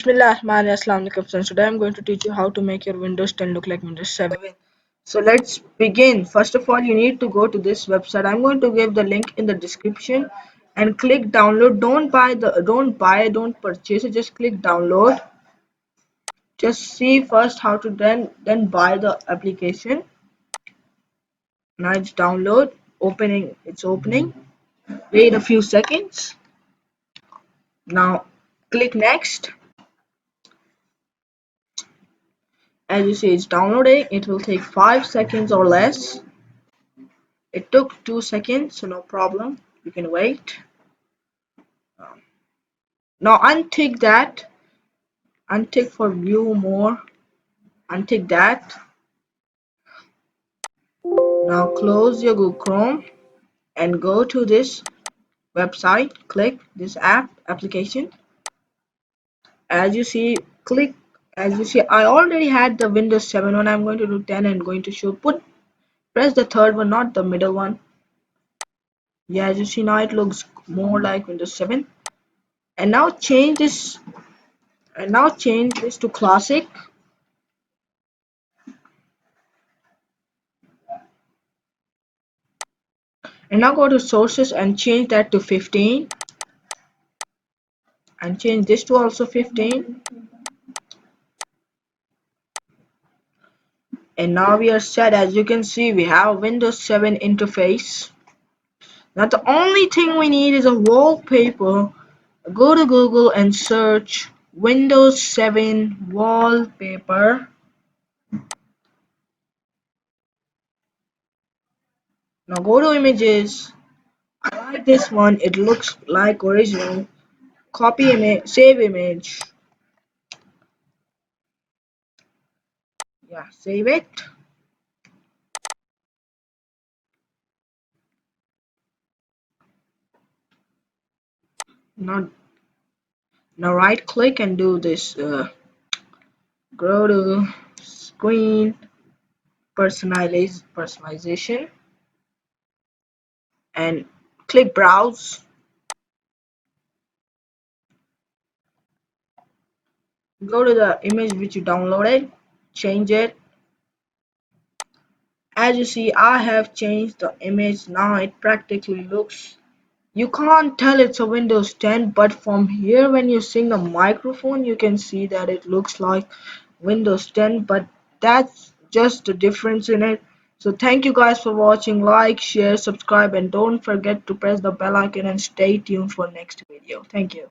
Bismillahirrahmanirrahim. Today I'm going to teach you how to make your Windows 10 look like Windows 7. So let's begin. First of all, you need to go to this website. I'm going to give the link in the description and click download. Don't purchase it. Just click download. Just see first how to then buy the application. Now it's download. Opening. It's opening. Wait a few seconds. Now click next. As you see, it's downloading. It will take 5 seconds or less. It took 2 seconds, so no problem. You can wait. Now untick that. Untick for view more. Untick that. Now close your Google Chrome and go to this website. Click this application. As you see, click. As you see, I already had the Windows 7 one. I'm going to do 10 and going to show. Press the third one, not the middle one. Yeah, as you see now, it looks more like Windows 7. And now change this. And now change this to classic. And now go to sources and change that to 15 and change this to also 15. And now we are set. As you can see, we have Windows 7 interface. Now the only thing we need is a wallpaper. Go to Google and search Windows 7 wallpaper. Now go to images. I like this one. It looks like original. Copy image, save image. Yeah, save it. Now, now right click and do this. Go to screen personalization and click browse. Go to the image which you downloaded, change it. As you see, I have changed the image. Now it practically looks, you can't tell it's a Windows 10, but from here when you sing the microphone you can see that it looks like Windows 10, but that's just the difference in it. So thank you guys for watching. Like, share, subscribe, and don't forget to press the bell icon and stay tuned for next video. Thank you.